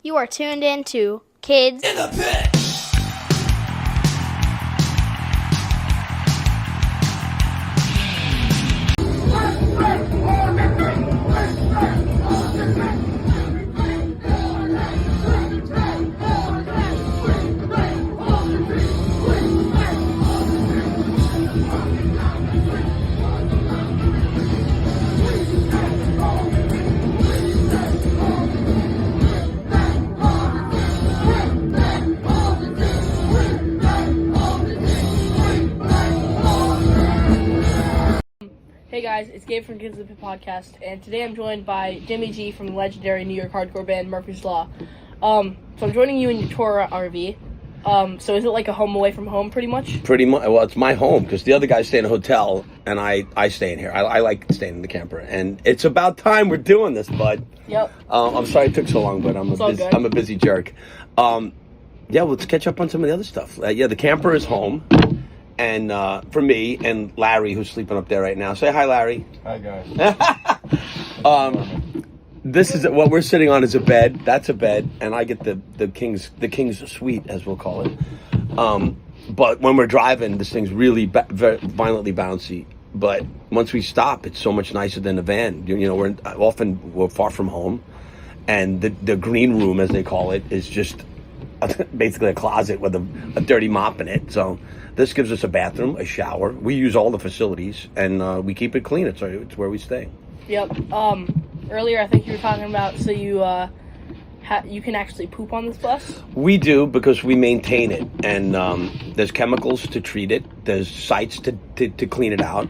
You are tuned in to Kids in the Pit. Hey guys, it's Gabe from Kids in the Pit podcast, and today I'm joined by Jimmy G from the legendary New York hardcore band Murphy's Law. So I'm joining you in your Torah RV. So is it like a home away from home, pretty much? Pretty much. Well, it's my home because the other guys stay in a hotel, and I stay in here. I like staying in the camper, and it's about time we're doing this, bud. Yep. I'm sorry it took so long, but I'm a busy jerk. Yeah, let's catch up on some of the other stuff. Yeah, the camper is home. And for me and Larry, who's sleeping up there right now. Say hi, Larry. Hi, guys. This is what we're sitting on is a bed. That's a bed, and I get the king's suite, as we'll call it. But when we're driving, this thing's really very violently bouncy. But once we stop, it's so much nicer than a van. You know, we're far from home, and the green room, as they call it, is just basically a closet with a dirty mop in it. So this gives us a bathroom, a shower. We use all the facilities, and we keep it clean. It's where we stay. Yep. Earlier I think you were talking about so you can actually poop on this bus? We do because we maintain it, and there's chemicals to treat it. There's sites to clean it out.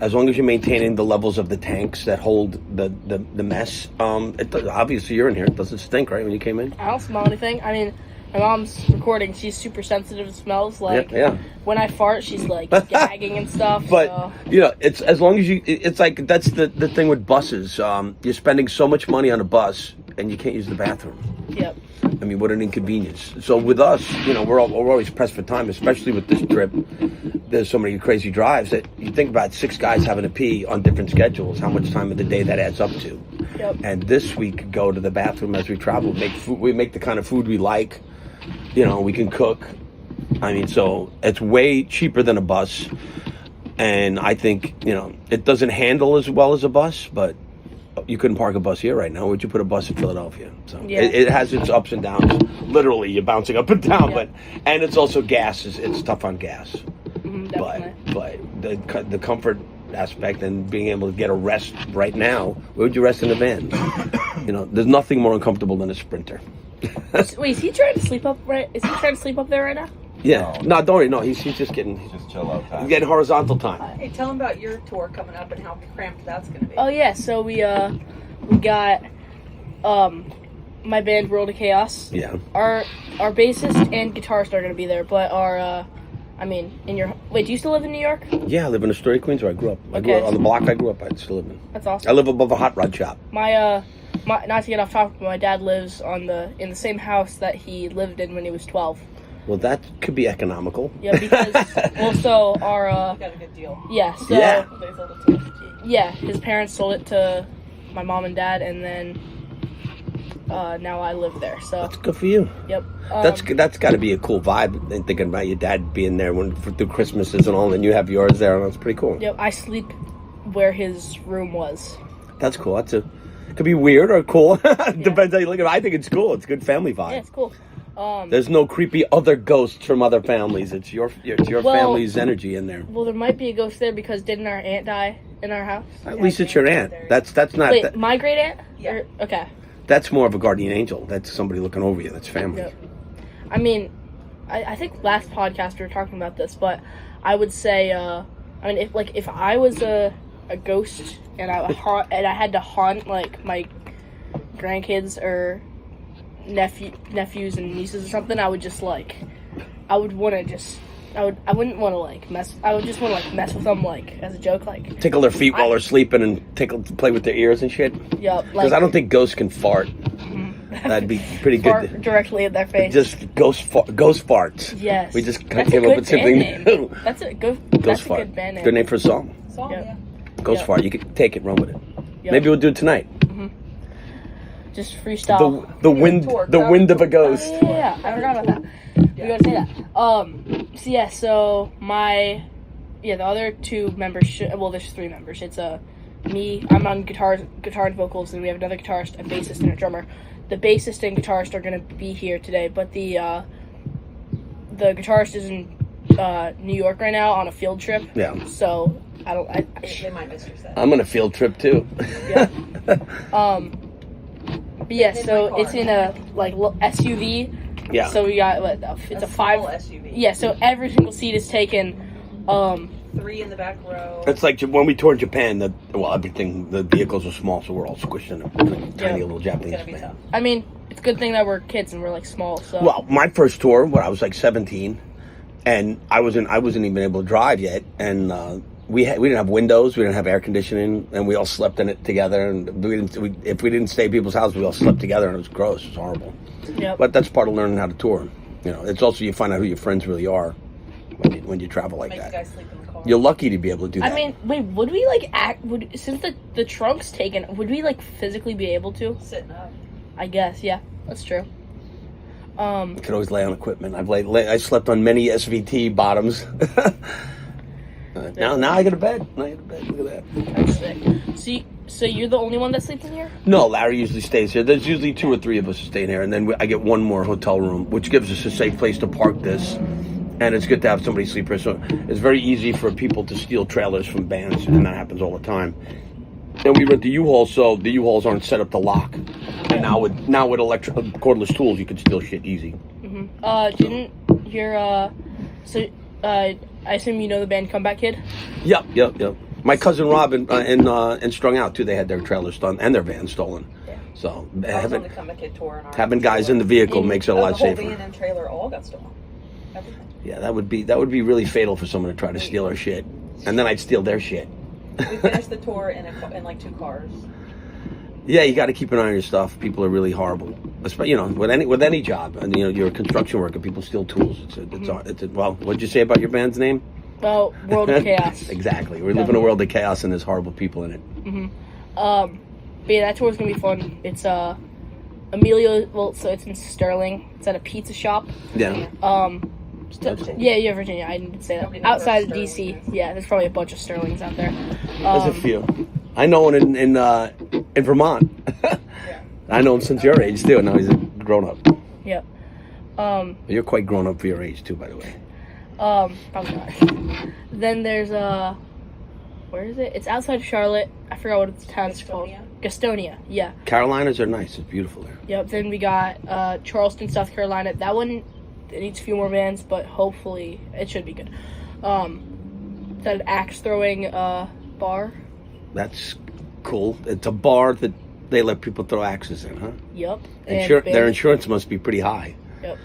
As long as you're maintaining the levels of the tanks that hold the mess. Obviously you're in here. It doesn't stink, right, when you came in? I don't smell anything. I mean, my mom's recording. She's super sensitive to smells. Like, yeah. When I fart, she's like gagging and stuff. But, so. you know, it's as long as it's like, that's the thing with buses. You're spending so much money on a bus, and you can't use the bathroom. Yep. I mean, what an inconvenience. So with us, you know, we're always pressed for time, especially with this trip. There's so many crazy drives that you think about 6 guys having to pee on different schedules, how much time of the day that adds up to. Yep. And this we could go to the bathroom as we travel, make food. We make the kind of food we like. You know, we can cook. I mean, so it's way cheaper than a bus. And I think, you know, it doesn't handle as well as a bus, but you couldn't park a bus here right now. Would you put a bus in Philadelphia? So yeah. It has its ups and downs. Literally, you're bouncing up and down, yeah. and it's also gas. It's tough on gas. Definitely. But the comfort aspect and being able to get a rest right now. Where would you rest in a van? You know, there's nothing more uncomfortable than a Sprinter. Wait, is he trying to sleep up? Right? Is he trying to sleep up there right now? Yeah. No, don't worry. No, he's just getting. Just chill out time. He's getting horizontal time. Hey, tell him about your tour coming up and how cramped that's going to be. Oh yeah, so we got my band World of Chaos. Yeah. Our bassist and guitarist are gonna be there, but wait, do you still live in New York? Yeah, I live in Astoria, Queens, where I grew up. I grew Okay. up on the block I grew up. I still live in. That's awesome. I live above a hot rod shop. My not to get off topic, but my dad lives in the same house that he lived in when he was 12. Well, that could be economical. Yeah, because also our You got a good deal. yeah, so Yeah. They sold it to us. yeah, his parents sold it to my mom and dad, and then now I live there. So That's good for you. yep. That's got to be a cool vibe. And thinking about your dad being there through Christmases and all, and you have yours there, and that's pretty cool. Yep, I sleep where his room was. That's cool. Could be weird or cool. Depends how you look at it. I think it's cool. It's a good family vibe. Yeah, it's cool. There's no creepy other ghosts from other families. It's your family's energy in there. Well, there might be a ghost there because didn't our aunt die in our house? At least it's your aunt. That's not. Wait, my great aunt? Yeah. Okay. That's more of a guardian angel. That's somebody looking over you. That's family. Yep. I mean, I think last podcast we were talking about this, but I would say, if I was a ghost and I had to haunt like my grandkids or nephews and nieces or something, I would just like, I wouldn't want to like mess. I would just want to like mess with them like as a joke, like Tickle their feet while they're sleeping and play with their ears and shit. Yep. Because I don't think ghosts can fart. That'd be pretty fart good. directly in their face. Just ghost farts. Yes. We just That's came a up good with something band new. name. That's a Ghost good band name. Good name for a song. Song, Yep. yeah. Ghost Yep. fart. You could take it, run with it. Yep. Maybe we'll do it tonight. just freestyle. The wind of a ghost. Yeah, I forgot about that. We gotta say that. So the other two members there's three members. It's me, I'm on guitar and vocals, and we have another guitarist, a bassist, and a drummer. The bassist and guitarist are gonna be here today, but the guitarist is in New York right now on a field trip. Yeah. So They might miss your set. I'm on a field trip too. Yeah. But yeah, so it's in a SUV. Yeah. So we got it's a five SUV. Yeah. So every single seat is taken. 3 in the back row. It's like when we toured Japan. The vehicles are small, so we're all squished in a tiny little Japanese It's gonna be van. tough. I mean, it's a good thing that we're kids and we're small. So. Well, my first tour when I was 17, and I wasn't even able to drive yet, and we didn't have windows, we didn't have air conditioning, and we all slept in it together. And if we didn't stay at people's houses, we all slept together, and it was gross. It was horrible. Yep. But that's part of learning how to tour. It's also you find out who your friends really are when you travel like Make that. you guys sleep in the car. You're lucky to be able to do that. I mean, wait, would we since the trunk's taken, would we physically be able to? Sitting up. I guess, yeah, that's true. You could always lay on equipment. I slept on many SVT bottoms. Now I got a bed. Look at that. That's sick. So you're the only one that sleeps in here? No, Larry usually stays here. There's usually 2 or 3 of us staying here, and then I get one more hotel room, which gives us a safe place to park this. And it's good to have somebody sleep here. So it's very easy for people to steal trailers from bands, and that happens all the time. And we rent the U-Haul, so the U-Hauls aren't set up to lock. And now with cordless tools, you can steal shit easy. Mm-hmm. Didn't your I assume you know the band Comeback Kid? Yep. My cousin Rob and Strung Out too. They had their trailers stolen and their van stolen. Yeah. So I was on the Comeback Kid tour. And having guys in the vehicle makes it a lot the whole safer. van and trailer all got stolen. Everything. Yeah, that would be really fatal for someone to try to steal our shit, and then I'd steal their shit. We finished the tour in 2 cars. Yeah, you got to keep an eye on your stuff. People are really horrible, especially with any job. And you're a construction worker. People steal tools. Well, what'd you say about your band's name? Oh, World of Chaos. Exactly. We live in a world of chaos, and there's horrible people in it. Mm-hmm. But yeah, that tour's gonna be fun. It's Emilio. Well, so it's in Sterling. It's at a pizza shop. Yeah. Yeah, Virginia. I didn't say that. Nobody knows Outside of where DC. Sterling is. Yeah, there's probably a bunch of Sterlings out there. There's a few. I know one in Vermont. I know him since your age too. Now he's a grown up. Yep. You're quite grown up for your age too, by the way. Probably not. Then there's where is it? It's outside of Charlotte. I forgot what the town's called. Gastonia. Yeah. Carolinas are nice. It's beautiful there. Yep. Then we got Charleston, South Carolina. That one it needs a few more bands, but hopefully it should be good. It's an axe throwing bar. That's cool. It's a bar that they let people throw axes in, huh? Yep. Their insurance must be pretty high. Yep.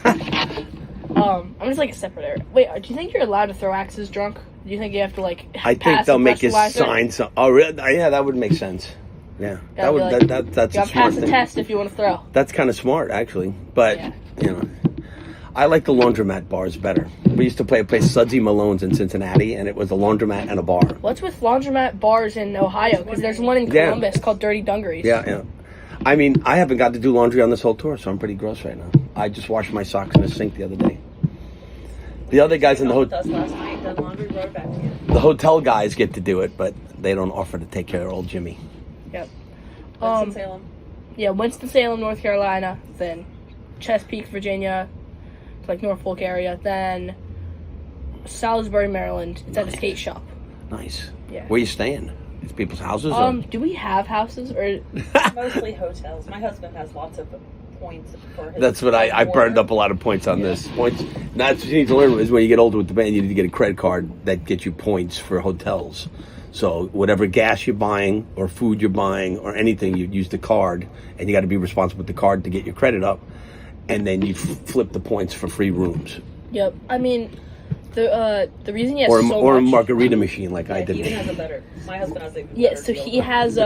I'm just a separate area. Wait, do you think you're allowed to throw axes drunk? Do you think you have to I think they'll make you sign some. Oh, really? Yeah, that would make sense. Yeah, that's you a gotta smart pass the thing. test if you want to throw. That's kind of smart, actually. But Yeah. I like the laundromat bars better. We used to play a place, Sudsy Malone's in Cincinnati, and it was a laundromat and a bar. What's with laundromat bars in Ohio? Because there's one in Columbus called Dirty Dungarees. Yeah. I mean, I haven't got to do laundry on this whole tour, so I'm pretty gross right now. I just washed my socks in the sink the other day. The other guys in the With us last night, done laundry, rode back together. the hotel guys get to do it, but they don't offer to take care of old Jimmy. Yep. Winston-Salem. Yeah, Winston-Salem, North Carolina. Then Chesapeake, Virginia. It's Norfolk area. Then Salisbury, Maryland. It's at a skate shop. Nice. Yeah. Where you staying? It's people's houses? Or? Do we have houses or? Mostly hotels. My husband has lots of points for his. That's what I burned up a lot of points on this. Points. That's what you need to learn is when you get older with the band, you need to get a credit card that gets you points for hotels. So whatever gas you're buying or food you're buying or anything, you use the card, and you got to be responsible with the card to get your credit up, and then you flip the points for free rooms. Yep. I mean, the reason he has or so or much. a margarita machine like I He even did. has a better. My husband has a better. Yeah, so deal. he has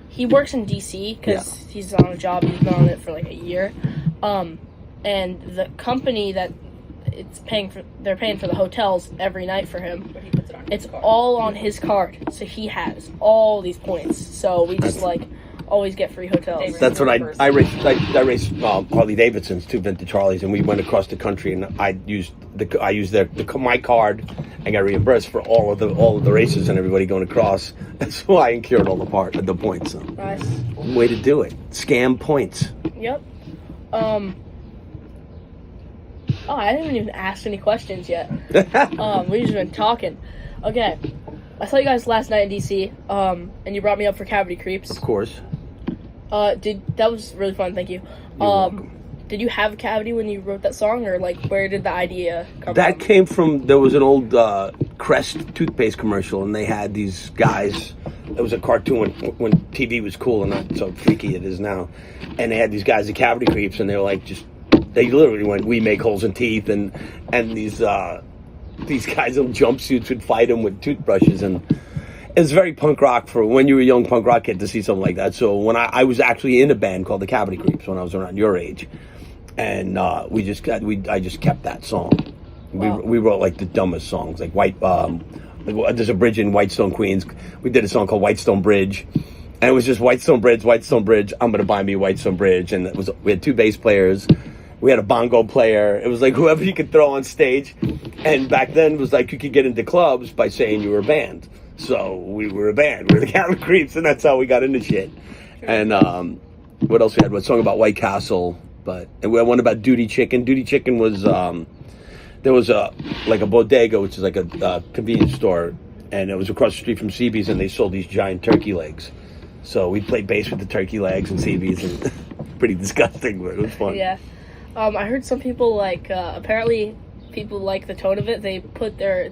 he works in DC because he's on a job. He's been on it for a year, and the company that they're paying for the hotels every night for him. But he puts it on his It's card. all on his card, so he has all these points. So we just always get free hotels. That's what I raced Harley Davidsons, 2 vintage Harleys, and we went across the country, and I used my card and got reimbursed for all of the races and everybody going across. That's why I incurred all the points. So. Nice. Way to do it. Scam points. Yep. Oh, I didn't even ask any questions yet. We've just been talking. Okay. I saw you guys last night in DC, and you brought me up for Cavity Creeps. Of course. That was really fun, thank you. You're welcome. Did you have a cavity when you wrote that song, or like where did the idea come from? That came from, there was an old Crest toothpaste commercial, and they had these guys. It was a cartoon when TV was cool and not so freaky it is now. And they had these guys, the Cavity Creeps, and they were like they literally went, we make holes in teeth, and these guys in jumpsuits would fight them with toothbrushes, and it's very punk rock for when you were a young punk rock kid to see something like that. So when I was actually in a band called the Cavity Creeps when I was around your age, and I just kept that song. Wow. We wrote like the dumbest songs, like there's a bridge in Whitestone, Queens. We did a song called Whitestone Bridge, and it was just Whitestone Bridge. I'm gonna buy me a Whitestone Bridge, and we had 2 bass players. We had a bongo player. It was like whoever you could throw on stage. And back then it was like you could get into clubs by saying you were a band. So we were a band. We were the Cavity Creeps, and that's how we got into shit. And what else we had? One song about White Castle, and we had one about Duty Chicken. Duty Chicken was there was a bodega, which is like a convenience store, and it was across the street from CB's, and they sold these giant turkey legs. So we played bass with the turkey legs and CB's, and pretty disgusting, but it was fun. Yeah. I heard some people apparently people like the tone of it. They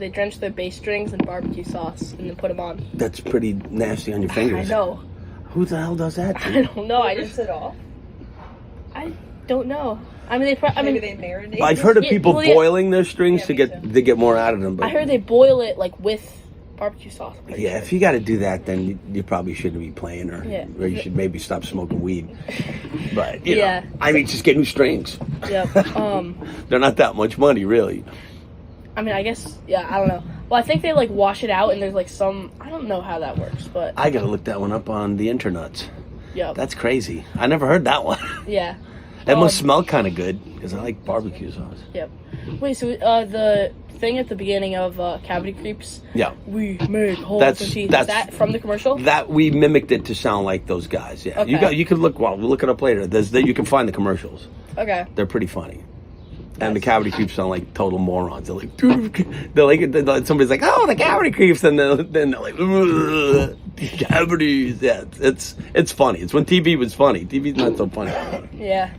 drench their bass strings in barbecue sauce and then put them on. That's pretty nasty on your fingers. I know. Who the hell does that? I don't know. Rinse it off. I don't know. I mean, Maybe they marinate. I've heard of people well, yeah. boiling their strings Yeah, to me get more out of them. But I heard they boil it like with barbecue sauce. yeah, if you got to do that, then you probably shouldn't be playing, or you should maybe stop smoking weed. But you know, I mean, just get new strings. Yeah. They're not that much money, really. I mean, I guess, yeah, I don't know. Well, I think they like wash it out, and there's like I don't know how that works, but I gotta look that one up on the internets. Yeah. That's crazy. I never heard that one. Yeah. That must smell kind of good because I like barbecue sauce. Yep. Wait, so the thing at the beginning of Cavity Creeps. Yeah. We make holes in teeth. Is that from the commercial? That we mimicked it to sound like those guys. Yeah. Okay. You can look. Well, we'll look it up later. You can find the commercials. Okay. They're pretty funny. And the Cavity Creeps sound like total morons. They're like, somebody's like, oh, the Cavity Creeps, and then they're like, cavities. Yeah, it's funny. It's when TV was funny. TV's not so funny. Yeah.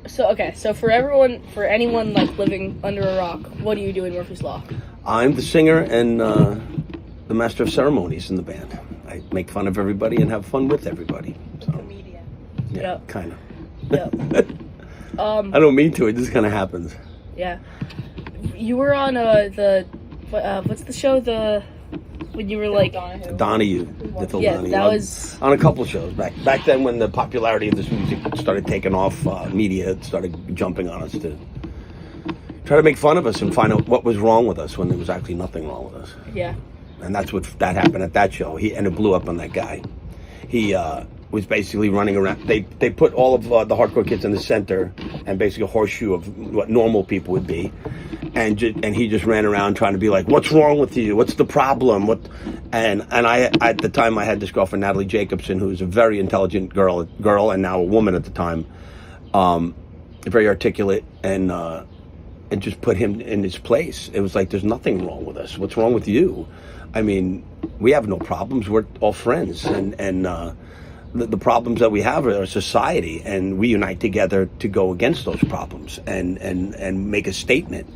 So for anyone like living under a rock, what do you do in Murphy's Law? I'm the singer and the master of ceremonies in the band. I make fun of everybody and have fun with everybody. So, Comedian. yeah, kind of. Yeah. I don't mean to. It just kind of happens. Yeah. You were on what's the show when you were like Donahue. Yeah, that was on a couple shows back then when the popularity of this music started taking off. Media started jumping on us to try to make fun of us and find out what was wrong with us when there was actually nothing wrong with us. Yeah. And that happened at that show. And it blew up on that guy. He was basically running around. They put all of the hardcore kids in the center and basically a horseshoe of what normal people would be, and he just ran around trying to be like, "What's wrong with you? What's the problem?" And I at the time I had this girlfriend Natalie Jacobson, who was a very intelligent girl and now a woman at the time, very articulate, and just put him in his place. It was like, there's nothing wrong with us. What's wrong with you? I mean, we have no problems. We're all friends, and the problems that we have are society, and we unite together to go against those problems and make a statement.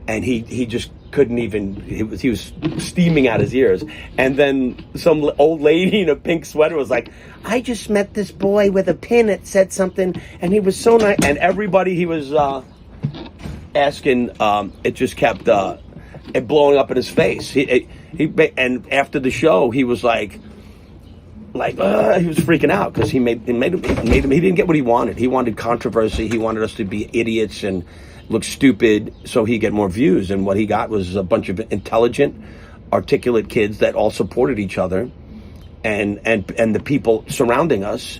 And he just couldn't even. He was steaming out his ears. And then some old lady in a pink sweater was like, "I just met this boy with a pin that said something, and he was so nice." And everybody he was asking, it just kept blowing up in his face. And after the show, he was like he was freaking out because he made him. He didn't get what he wanted. He wanted controversy. He wanted us to be idiots and look stupid so he'd get more views. And what he got was a bunch of intelligent, articulate kids that all supported each other and the people surrounding us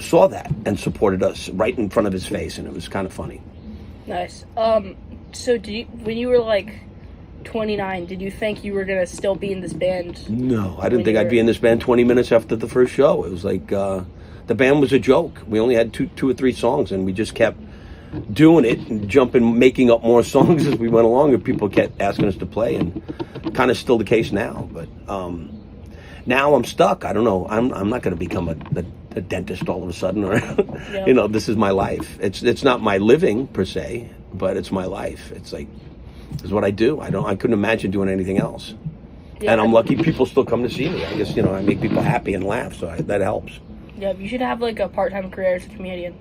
saw that and supported us right in front of his face, and it was kind of funny. Nice. So when you were like 29, did you think you were gonna still be in this band? No, I didn't think I'd be in this band 20 minutes after the first show. It was like the band was a joke. We only had two or three songs, and we just kept doing it and making up more songs as we went along, and people kept asking us to play, and kind of still the case now. But now I'm stuck. I don't know. I'm not going to become a dentist all of a sudden, or Yep. This is my life. It's not my living per se, but it's my life. It's like, it's what I do. I couldn't imagine doing anything else. Yeah. And I'm lucky people still come to see me. I guess, I make people happy and laugh, so that helps. Yeah, you should have like a part-time career as a comedian.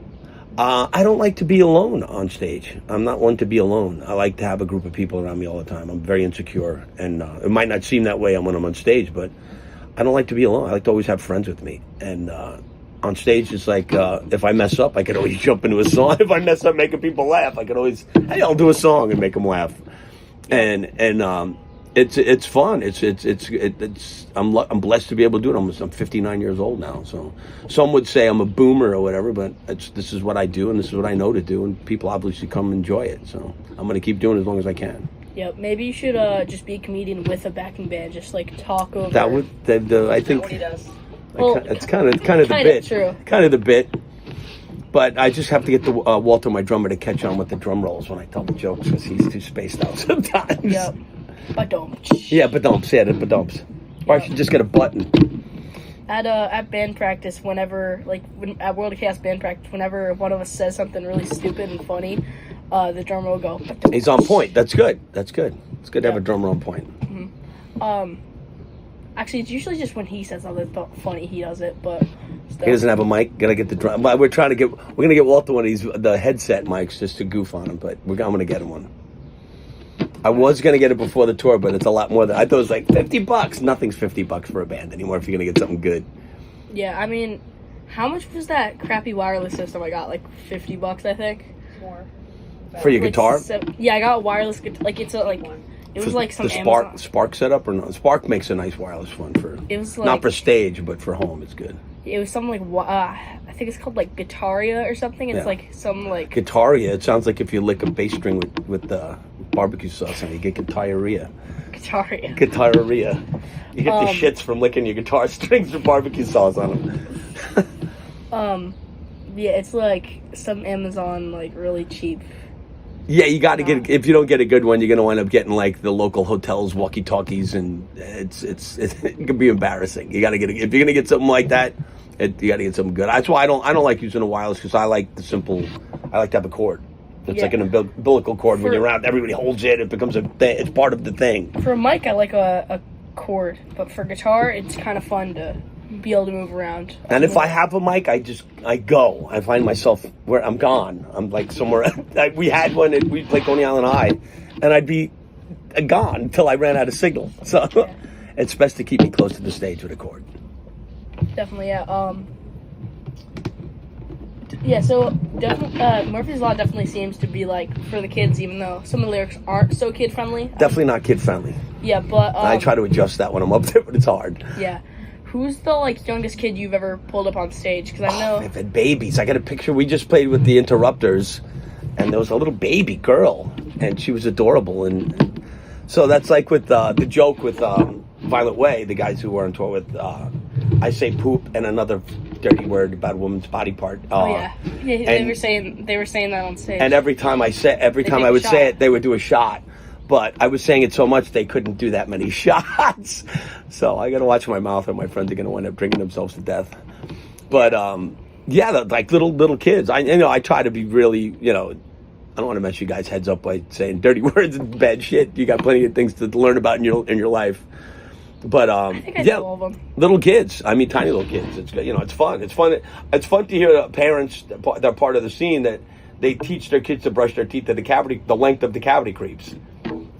I don't like to be alone on stage. I'm not one to be alone. I like to have a group of people around me all the time. I'm very insecure, and it might not seem that way when I'm on stage, but I don't like to be alone. I like to always have friends with me. And on stage, it's like, if I mess up, I could always jump into a song. If I mess up making people laugh, I could always, hey, I'll do a song and make them laugh. And it's fun. I'm blessed to be able to do it. I'm 59 years old now, so some would say I'm a boomer or whatever, but this is what I do, and this is what I know to do, and people obviously come enjoy it. So I'm going to keep doing it as long as I can. Yep. Maybe you should just be a comedian with a backing band, just like talk over. That would, I think, What he does. Well, it's kind of the kinda bit. true. Kind of the bit. But I just have to get the Walter, my drummer, to catch on with the drum rolls when I tell the jokes, because he's too spaced out sometimes. Yep. But don't. Yeah, but don't say it. But don't. Or I should just get a button. At band practice, whenever at World of Chaos band practice, whenever one of us says something really stupid and funny, the drummer will go. "But don't." He's on point. That's good. It's good to have Yeah. a drummer on point. Actually, it's usually just when he says something funny, he does it. But still. He doesn't have a mic. Gotta get the drum. But we're gonna get Walter one of the headset mics just to goof on him. But I'm gonna get him one. I was gonna get it before the tour, but it's a lot more than I thought. It was like $50. Nothing's $50 for a band anymore if you're gonna get something good. Yeah, I mean, how much was that crappy wireless system I got? Like $50, I think. More. For your Like, guitar? yeah, I got a wireless guitar. Like it's it was like some the Amazon. Spark setup or no? Spark makes a nice wireless one for. It was not for stage, but for home, it's good. It was something like I think it's called like Guitaria or something. It's Yeah. like some like Guitaria. It sounds like if you lick a bass string with barbecue sauce on it, you get guitaria. Guitaria. Guitaria. You get the shits from licking your guitar strings with barbecue sauce on them. Yeah, it's like some Amazon like really cheap. Yeah, you got to get. If you don't get a good one, you're gonna wind up getting like the local hotels walkie-talkies, and it can be embarrassing. You got to get if you're gonna get something like that, you got to get something good. That's why I don't like using a wireless, because I like the simple. I like to have a cord. It's like an umbilical cord. When you're around, everybody holds it. It becomes it's part of the thing. For a mic, I like a cord, but for guitar, it's kind of fun to be able to move around. And if I have a mic, I go. I find myself where I'm gone. I'm like somewhere. We had one. We played Coney Island High, and I'd be gone until I ran out of signal. So it's best to keep me close to the stage with a cord. Definitely, yeah. Yeah, so Murphy's Law definitely seems to be like for the kids, even though some of the lyrics aren't so kid friendly. Definitely not kid friendly. Yeah, but I try to adjust that when I'm up there, but it's hard. Yeah. Who's the youngest kid you've ever pulled up on stage? Because I know I've had babies. I got a picture. We just played with the Interrupters, and there was a little baby girl, and she was adorable. And so that's like with the joke with Violet Way, the guys who were on tour with I Say Poop and another dirty word about a woman's body part. they were saying that on stage. And every time I would say it, they would do a shot. But I was saying it so much they couldn't do that many shots. So I got to watch my mouth, or my friends are going to wind up drinking themselves to death. But yeah, like little kids. I try to be really, I don't want to mess you guys' heads up by saying dirty words and bad shit. You got plenty of things to learn about in your life. But I think I know all of them. Little kids. I mean, tiny little kids. It's it's fun. It's fun. It's fun to hear parents. They're part of the scene that they teach their kids to brush their teeth to the length of the cavity creeps.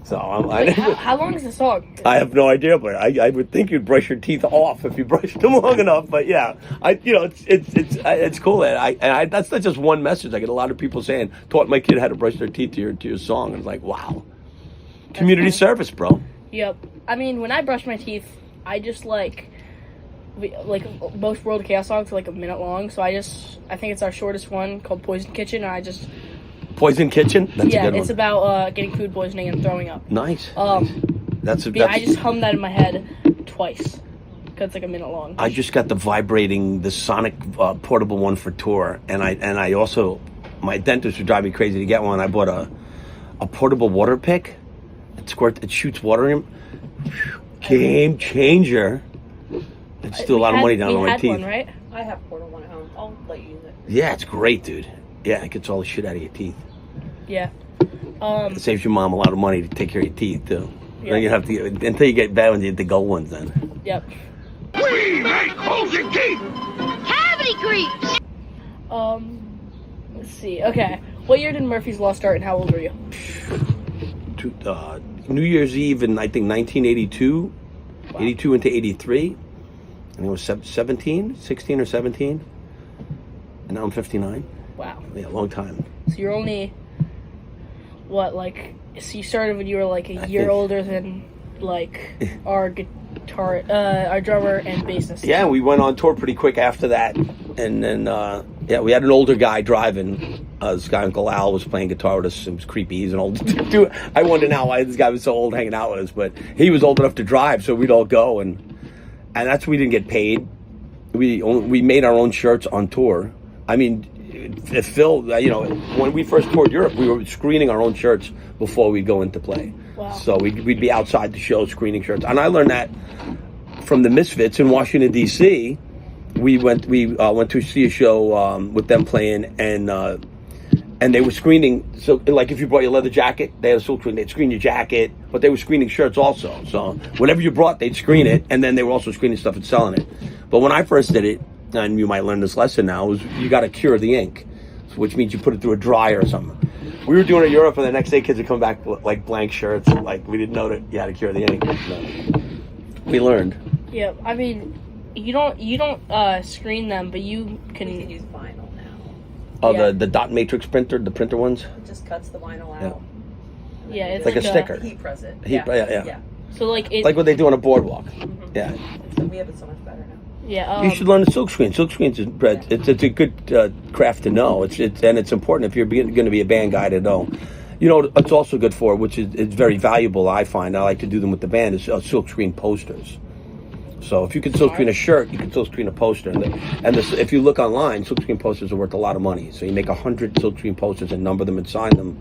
So how long is the song? I have no idea, but I would think you'd brush your teeth off if you brushed them long enough. But yeah, it's cool. And that's not just one message. I get a lot of people saying, "Taught my kid how to brush their teeth to your song." And it's like, wow, community service, bro. Yep. I mean, when I brush my teeth, I just most World of Chaos songs are like a minute long. So I think it's our shortest one called Poison Kitchen. And Poison Kitchen? That's a good one. it's about getting food poisoning and throwing up. Nice. That's I just hummed that in my head twice because it's like a minute long. I just got the Sonic portable one for tour, and I also, my dentist would drive me crazy to get one. I bought a portable water pick. It shoots water in. Game changer. It's still a lot of money down on my teeth. One, right? I have portable one at home. I'll let you use it. Yeah, it's great, dude. Yeah, it gets all the shit out of your teeth. Yeah. It saves your mom a lot of money to take care of your teeth too. Yeah. Then you have to until you get bad ones, you get the gold ones then. Yep. We make holes in teeth! Cavity creeps! Let's see. Okay. What year did Murphy's Law start and how old were you? New Year's Eve in, I think, 1982. Wow. 82 into 83. And it was 16 or 17. And now I'm 59. Wow. Yeah, long time. So you're only, so you started when you were like a year older than like our drummer and bassist. Yeah, we went on tour pretty quick after that. And then, we had an older guy driving. This guy, Uncle Al, was playing guitar with us. It was creepy. He's an old dude. I wonder now why this guy was so old hanging out with us. But he was old enough to drive, so we'd all go. And that's we didn't get paid. We made our own shirts on tour. I mean, Phil, when we first toured Europe, we were screening our own shirts before we'd go into play. Wow. So we'd be outside the show screening shirts. And I learned that from the Misfits in Washington, D.C. We went to see a show with them playing, and they were screening. So, like, if you brought your leather jacket, they had a silk screen. They'd screen your jacket, but they were screening shirts also. So, whatever you brought, they'd screen it, and then they were also screening stuff and selling it. But when I first did it, and you might learn this lesson now, was you got to cure the ink, which means you put it through a dryer or something. We were doing it in Europe, and the next day kids would come back like blank shirts, like we didn't know that you had to cure the ink. No. We learned. Yeah, I mean, you don't screen them, but you can use vinyl now. Oh, Yeah. the dot matrix printer, the printer ones. It just cuts the vinyl out. Yeah. Yeah, it's like a sticker. Heat press it. Yeah. So like Like what they do on a boardwalk. Mm-hmm. Yeah. We have it so much better now. yeah. You should learn the silk screen. Silk screens it's a good craft to know. It's important if you're going to be a band guy to know. You know, it's also good for, which is it's very valuable. I find I like to do them with the band is silk screen posters. So if you can silk screen a shirt, you can silk screen a poster. If you look online, silk screen posters are worth a lot of money. So you make 100 silk screen posters and number them and sign them,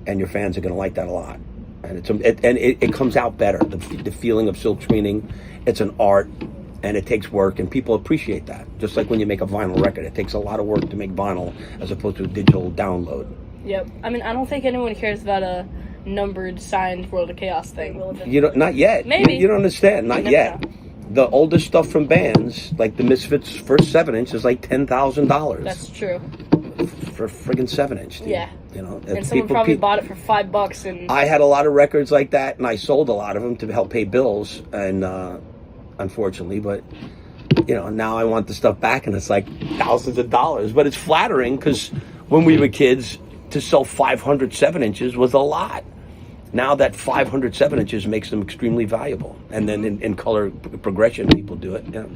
and your fans are going to like that a lot. And it comes out better. The feeling of silk screening, it's an art, and it takes work, and people appreciate that. Just like when you make a vinyl record, it takes a lot of work to make vinyl as opposed to a digital download. Yep. I mean, I don't think anyone cares about a numbered, signed World of Chaos thing. Not yet. Maybe. You don't understand. Not yet. Know. The oldest stuff from bands, like the Misfits' first 7-inch, is like $10,000. That's true. For a friggin' 7-inch. Dude. Yeah. You know, And someone probably bought it for $5 and I had a lot of records like that, and I sold a lot of them to help pay bills, and unfortunately, but now I want the stuff back, and it's like thousands of dollars. But it's flattering because when we were kids, to sell 500 7-inches was a lot. Now that 500 7-inches makes them extremely valuable, and then in color progression, people do it. Yeah.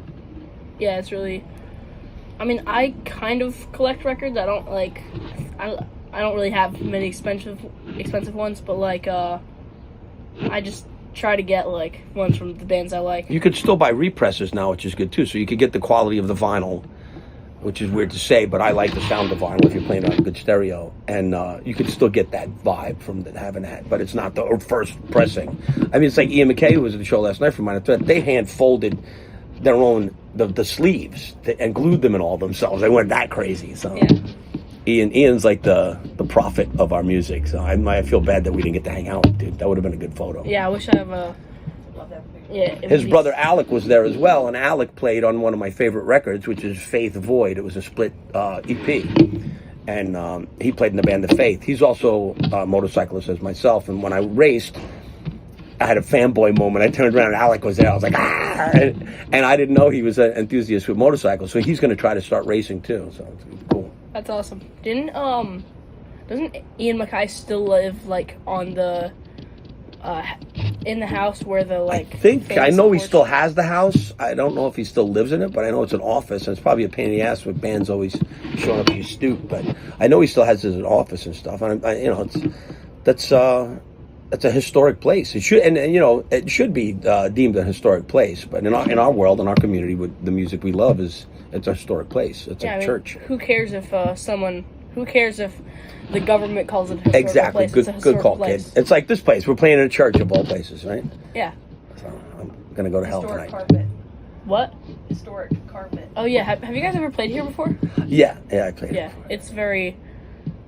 Yeah, it's really. I mean, I kind of collect records. I don't really have many expensive ones, but I just try to get ones from the bands I like. You could still buy represses now, which is good too. So you could get the quality of the vinyl, which is weird to say, but I like the sound of vinyl if you're playing on a good stereo, and you could still get that vibe from having that, but it's not the first pressing. I mean, it's like Ian MacKaye, who was at the show last night from Minor Threat. They hand folded their own the sleeves and glued them in all themselves. They went that crazy. So yeah. Ian's like the prophet of our music. So I feel bad that we didn't get to hang out, dude. That would have been a good photo. Yeah, I wish I have a. Yeah, his brother Alec was there as well, and Alec played on one of my favorite records, which is Faith Void. It was a split EP, and he played in the band The Faith. He's also a motorcyclist as myself, and when I raced, I had a fanboy moment. I turned around and Alec was there. I was like, ah! And I didn't know he was an enthusiast with motorcycles, so he's going to try to start racing too. So it's cool. That's awesome. Doesn't Ian MacKaye still live on the in the house where the I know he still has the house. I don't know if he still lives in it, but I know it's an office, and it's probably a pain in the ass with bands always showing up at your stoop. But I know he still has his office and stuff. And that's a historic place. It should, and it should be deemed a historic place. But in our world, in our community, with the music we love, it's a historic place. It's a church. Who cares if Who cares if the government calls it a historical place? Exactly. Good call, place. kid. It's like this place. We're playing in a church of all places, right? Yeah. So I'm gonna go to hell Historic tonight. carpet. What? Historic carpet. Oh yeah. Have you guys ever played here before? Yeah, I played. Yeah. It's very.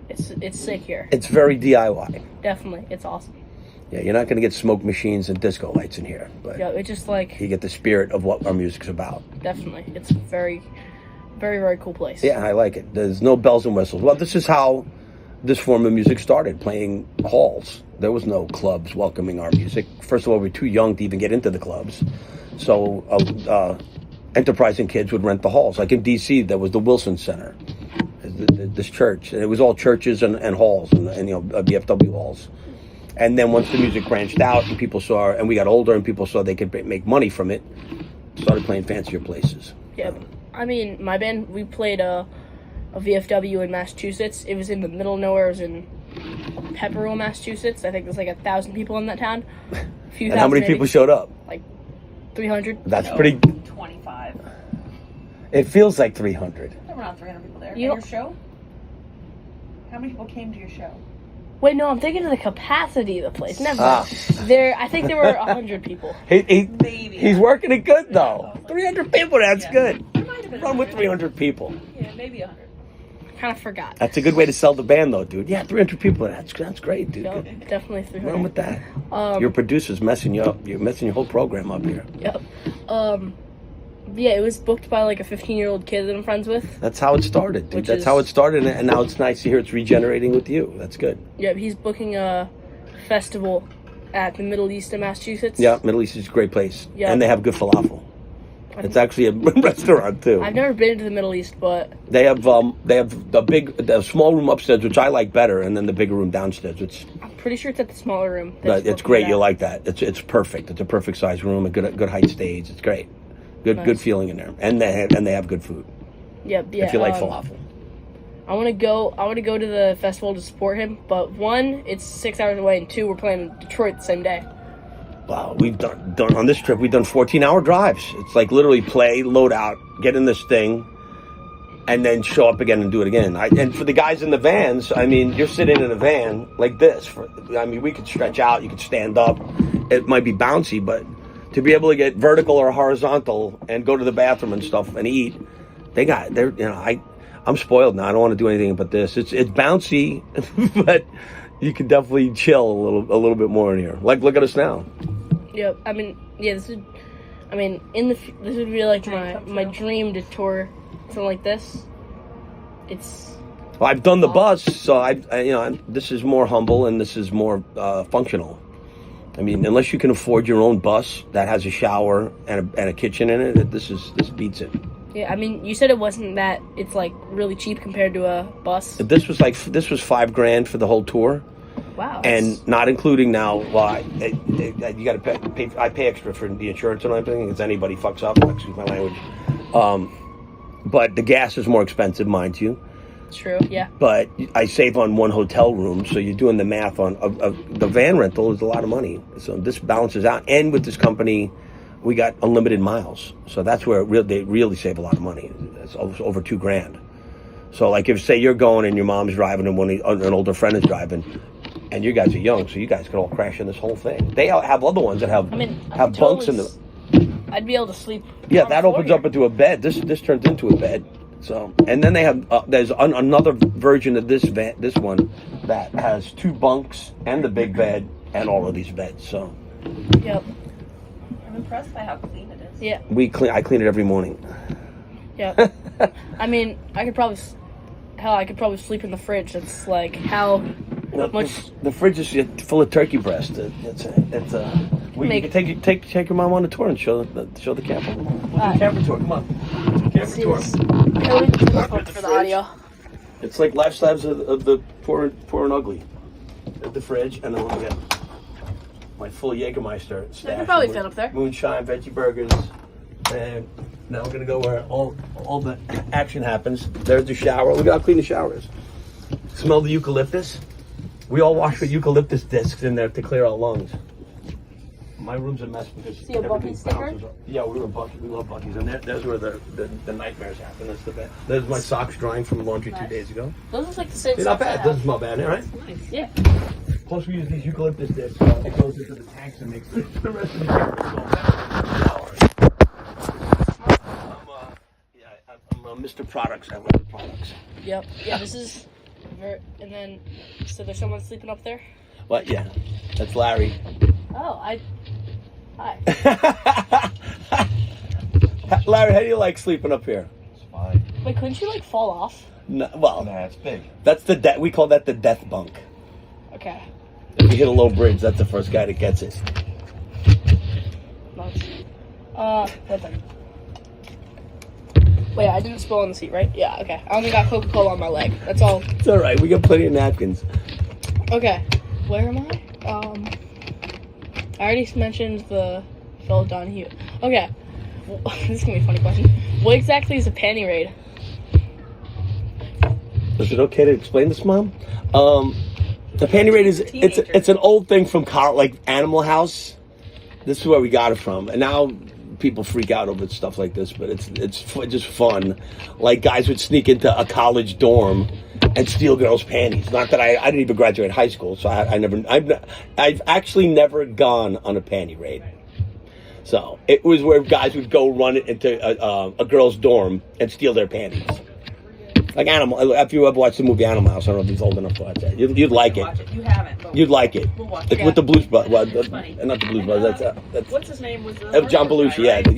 It's sick here. It's very DIY. Definitely. It's awesome. Yeah, you're not gonna get smoke machines and disco lights in here, but Yeah. It's just like. you get the spirit of what our music's about. Definitely. It's a very, very, very cool place. Yeah, I like it. There's no bells and whistles. Well, this is how this form of music started, playing halls. There was no clubs welcoming our music. First of all, we were too young to even get into the clubs. So enterprising kids would rent the halls. Like in D.C., there was the Wilson Center, this church. And it was all churches and halls and BFW halls. And then once the music branched out and people saw, and we got older and people saw they could make money from it, started playing fancier places. Yeah. I mean, my band, we played a VFW in Massachusetts. It was in the middle of nowhere. It was in Pepperell, Massachusetts. I think there's like 1,000 people in that town. And how many people showed up? Like 300. That's pretty. 25. It feels like 300. There were not 300 people there. You At your show? How many people came to your show? Wait, no, I'm thinking of the capacity of the place. Never mind. I think there were 100 people. Maybe. He's working it good though. 300 people, that's good. There might have been Run with 100. 300 people. Yeah, maybe 100. Kind of forgot. That's a good way to sell the band though, dude. Yeah, 300 people. That's great, dude. Yep, Good. definitely 300. Run with that. Your producer's messing you up. You're messing your whole program up here. Yep. Yeah, it was booked by like a 15-year-old kid that I'm friends with. That's how it started, dude. Which That's is- how it started, and now it's nice to hear it's regenerating with you. That's good. Yep, he's booking a festival at the Middle East of Massachusetts. Yeah, Middle East is a great place. Yeah. And they have good falafel. It's actually a restaurant too. I've never been to the Middle East, but They have the small room upstairs, which I like better, and then the bigger room downstairs, which I'm pretty sure it's at the smaller room. that's it's booking great. it You out. like that? It's perfect. It's a perfect size room, a good height stage. It's great. Good Nice. good feeling in there, and they have good food. Yep, yeah. If you like falafel. I want to go to the festival to support him, but one, it's 6 hours away, and two, we're playing in Detroit the same day. Wow, we've done on this trip. We've done 14-hour drives. It's like literally play, load out, get in this thing, and then show up again and do it again. And for the guys in the vans, I mean, you're sitting in a van like this. We could stretch out, you could stand up. It might be bouncy, but to be able to get vertical or horizontal and go to the bathroom and stuff and eat, I'm spoiled now. I don't want to do anything but this. It's bouncy, but you can definitely chill a little bit more in here. Like, look at us now. Yep. I mean, yeah. This would be like my dream to tour something like this. Well, I've done the bus, so this is more humble and this is more functional. I mean, unless you can afford your own bus that has a shower and a kitchen in it, this beats it. Yeah, I mean, you said it wasn't that. It's like really cheap compared to a bus. This was $5,000 for the whole tour. Wow. And not including now, you got to pay. I pay extra for the insurance and everything because anybody fucks up. Excuse my language. But the gas is more expensive, mind you. True. Yeah. But I save on one hotel room, so you're doing the math on the van rental is a lot of money. So this balances out, and with this company, we got unlimited miles. So that's where they really save a lot of money. It's over $2,000. So like if say you're going and your mom's driving and an older friend is driving. And you guys are young, so you guys could all crash in this whole thing. They have other ones that have bunks in the. I'd be able to sleep. Yeah, that opens up into a bed. This turns into a bed. So, and then they have there's another version of this one that has 2 bunks and the big bed and all of these beds. So. Yep. I'm impressed by how clean it is. Yeah. I clean it every morning. Yeah. I mean, I could probably sleep in the fridge. It's like how much. The fridge is full of turkey breast. You can take your mom on a tour and show the camper. We'll do camper tour. Come on. Camper tour. For the audio. It's like life size of the poor and ugly. At the fridge, and then my full Jägermeister stash. I can probably fit up there. Moonshine, veggie burgers, and now we're gonna go where all the action happens. There's the shower. Look how clean the shower is. Smell the eucalyptus. We all wash with eucalyptus discs in there to clear our lungs. My room's a mess because See a Bucky sticker? Yeah, we love Bucky's, and there's where the nightmares happen. That's the best. There's my socks drying from laundry 2 days ago. Those look like the same. They're not bad. Doesn't smell bad, right? Nice. Yeah. Plus, we use these eucalyptus discs. It goes into the tanks and makes the rest of the shower smell better. I'm Mr. Products. I love the products. Yep. Yeah. This is. And then, so there's someone sleeping up there. What? Yeah, that's Larry. Oh, Hi. Larry, how do you like sleeping up here? It's fine. Wait, couldn't you like fall off? No, well, Nah, it's big. that's the we call that the death bunk. Okay. If you hit a low bridge, that's the first guy that gets it. Nice. One thing. Wait, I didn't spill on the seat, right? Yeah. Okay. I only got Coca-Cola on my leg. That's all. It's all right. We got plenty of napkins. Okay. Where am I? I already mentioned the Phil Donahue. Okay. This is gonna be a funny question. What exactly is a panty raid? Is it okay to explain this, Mom? The panty raid is it's an old thing from like Animal House. This is where we got it from, and now people freak out over stuff like this. But it's just fun. Like guys would sneak into a college dorm and steal girls' panties. Not that I didn't even graduate high school, so I've actually never gone on a panty raid. So it was where guys would go run into a girl's dorm and steal their panties. Like Animal. If you ever watched the movie Animal House, I don't know if he's old enough to watch that. You'd like it. Watch it. You haven't. But You'd like it. We'll watch it. With the Blues Brothers. funny. Not the Blues Brothers. That's What's his name? Was the John Belushi. guy, right?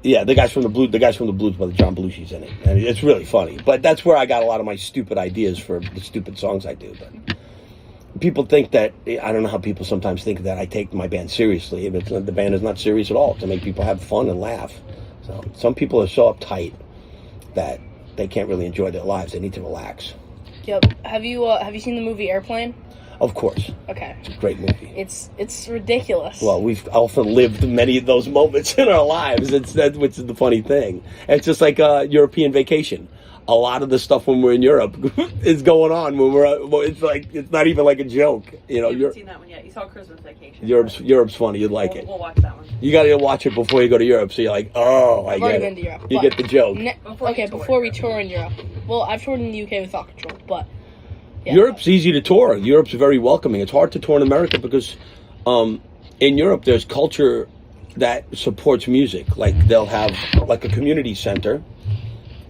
Yeah. The guys from the Blues Brothers. John Belushi's in it, and it's really funny. But that's where I got a lot of my stupid ideas for the stupid songs I do. But people think that I don't know how people sometimes think that I take my band seriously. But the band is not serious at all. To make people have fun and laugh. So some people are so uptight that they can't really enjoy their lives. They need to relax. Yep. Have you seen the movie Airplane? Of course. Okay. It's a great movie. It's ridiculous. Well, we've often lived many of those moments in our lives. Which is the funny thing. It's just like a European vacation. A lot of the stuff when we're in Europe is going on when we're. It's not even like a joke. You know, You haven't seen that one yet. You saw Christmas Vacation. Europe's funny. You'd like it. We'll watch that one. You got to watch it before you go to Europe, so you're like, oh, I I've get already it. been to Europe. You but get the joke. Before we tour in Europe. Well, I've toured in the UK with Thought Control, but yeah. Europe's easy to tour. Europe's very welcoming. It's hard to tour in America because in Europe there's culture that supports music. Like they'll have like a community center.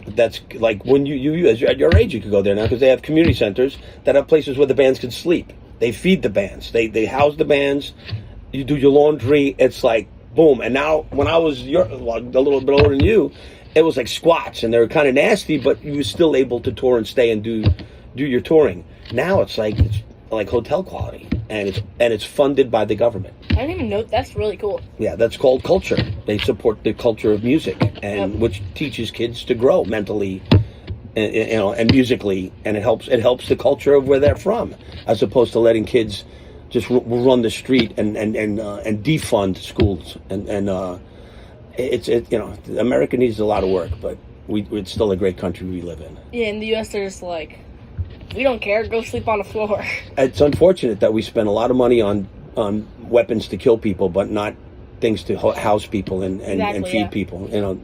That's like when you at your age you could go there now because they have community centers that have places where the bands can sleep. They feed the bands. They house the bands. You do your laundry. It's like boom. And now when I was a little bit older than you, it was like squats and they were kind of nasty, but you were still able to tour and stay and do your touring. Now it's like hotel quality and it's funded by the government. I didn't even know. That's really cool. Yeah, that's called culture. They support the culture of music, and which teaches kids to grow mentally, and musically, and it helps the culture of where they're from, as opposed to letting kids just run the street and defund schools. America needs a lot of work, but it's still a great country we live in. Yeah, in the U.S. there's like, we don't care. Go sleep on the floor. It's unfortunate that we spend a lot of money on weapons to kill people, but not things to house people and feed people. You know,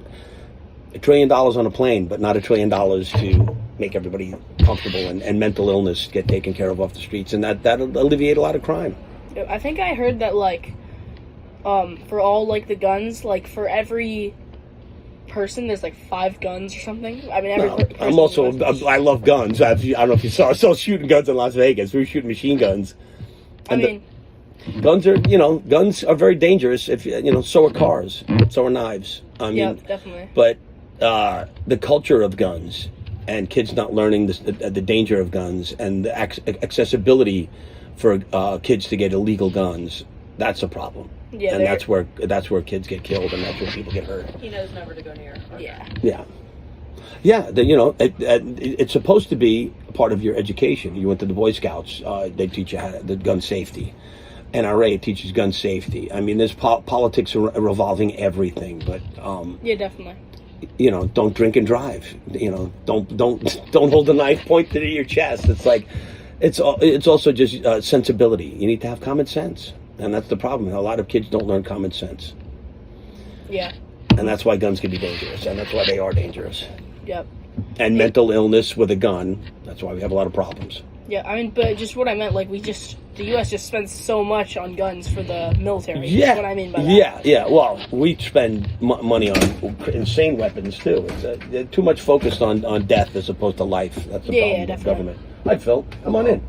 $1 trillion on a plane, but not $1 trillion to make everybody comfortable and mental illness get taken care of off the streets, and that'll alleviate a lot of crime. I think I heard that like, for all like the guns, like for every person there's like 5 guns or something. I mean, I love guns. I don't know if you saw shooting guns in Las Vegas. We were shooting machine guns. And guns are very dangerous. If so are cars, so are knives. I mean, yeah, definitely. But the culture of guns and kids not learning the danger of guns and the accessibility for kids to get illegal guns, that's a problem. Yeah, and that's where kids get killed and that's where people get hurt. He knows never to go near. Yeah. Yeah. It's supposed to be part of your education. You went to the Boy Scouts; they teach you the gun safety. NRA, it teaches gun safety. I mean, there's politics revolving everything, but Yeah, definitely. you know, don't drink and drive. You know, don't hold a knife pointed at your chest. It's like, it's also just sensibility. You need to have common sense, and that's the problem. A lot of kids don't learn common sense. Yeah. And that's why guns can be dangerous, and that's why they are dangerous. Yep. And mental illness with a gun, that's why we have a lot of problems. Yeah, I mean, but just what I meant, like, the U.S. just spends so much on guns for the military. Yeah. That's what I mean by that. Yeah. Well, we spend money on insane weapons, too. It's too much focused on death as opposed to life. That's the problem with definitely. government. Hi, Phil. Come on in.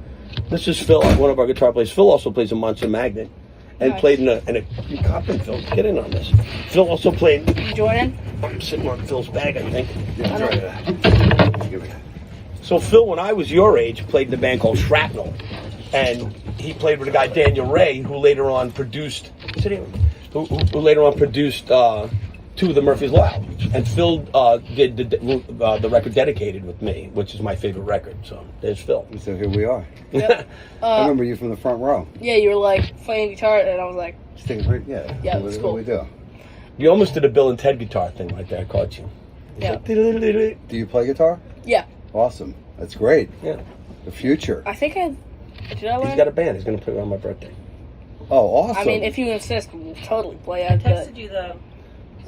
This is Phil, one of our guitar players. Phil also plays a Monster Magnet. And Nice. played in a you cop in, Phil. Get in on this. Phil also played. You join in? I'm sitting on Phil's bag, I think. I don't- So Phil, when I was your age, played in a band called Shrapnel, and he played with a guy Daniel Ray, who later on produced. Who later on produced two of the Murphy's Law albums, and Phil did the record Dedicated with me, which is my favorite record. So there's Phil. So here we are. Yep. I remember you from the front row. Yeah, you were like playing guitar, and I was like, Sticking right, yeah. Yeah, what, it's what cool. we do. You almost did a Bill and Ted guitar thing right there. I caught you. yeah, Do you play guitar? yeah. Awesome. That's great. Yeah. The future. I think I did. I learn. He's got a band. He's going to play around my birthday. Oh, awesome. I mean, if you insist, we'll totally play I it. But texted you the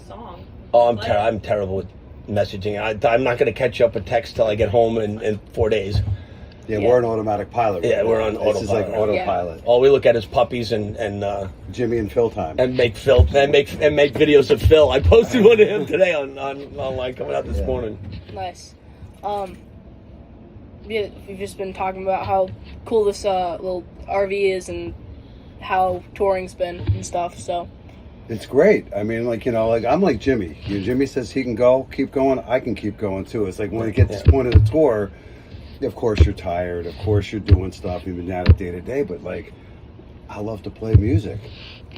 song. Oh, I'm terrible with messaging. I'm not going to catch up a text till I get home in 4 days. yeah, yeah. we're on automatic pilot. Yeah, right we're now. on This is like autopilot. autopilot. All we look at is puppies and Jimmy and Phil time. make videos of Phil. I posted one of him today on online coming out this Yeah. morning. nice. Yeah, we've just been talking about how cool this little RV is and how touring's been and stuff. So It's great. I mean, like, you know, like I'm like Jimmy. Jimmy says he can go, keep going. I can keep going too. It's like when you get to this point of the tour, of course you're tired. Of course you're doing stuff. You've been at it day to day. But like, I love to play music.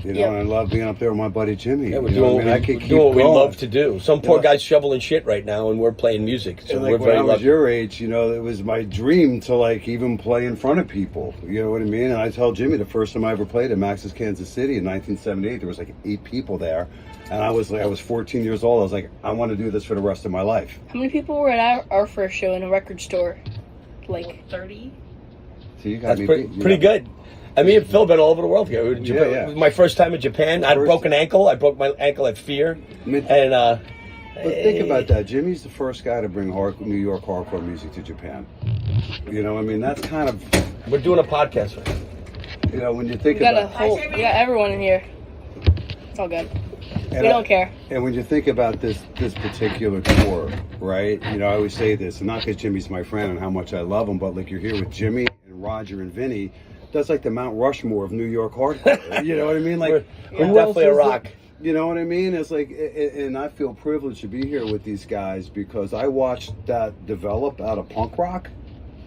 You know, Yep. and I love being up there with my buddy Jimmy. Yeah, we're You know doing what I mean? I what could we, keep doing what we going. love to do. Some poor Yeah. guy's shoveling shit right now, and we're playing music. So And we're like when very I was lucky. your age, you know, it was my dream to like even play in front of people. You know what I mean? And I tell Jimmy the first time I ever played at Max's Kansas City in 1978, there was like 8 people there, and I was 14 years old. I was like, I want to do this for the rest of my life. how many people were at our first show in a record store? Like 30. So you got That's me pretty, beat, you pretty know. good. I mean, Phil been all over the world here. We were in Japan. Yeah, yeah. It was my first time in Japan. I had a First- broken ankle. I broke my ankle at Fear. I mean, And but think about that. Jimmy's the first guy to bring New York hardcore music to Japan. You know, I mean, that's kind of, we're doing a podcast right now. you know, when you we think got about we got everyone in here. It's all good. and We don't care. And when you think about this particular tour, right? You know, I always say this, and not because Jimmy's my friend and how much I love him, but like you're here with Jimmy and Roger and Vinny. That's like the Mount Rushmore of New York hardcore. You know what I mean? Like, We're who else definitely a is rock. there? You know what I mean? It's like, and I feel privileged to be here with these guys because I watched that develop out of punk rock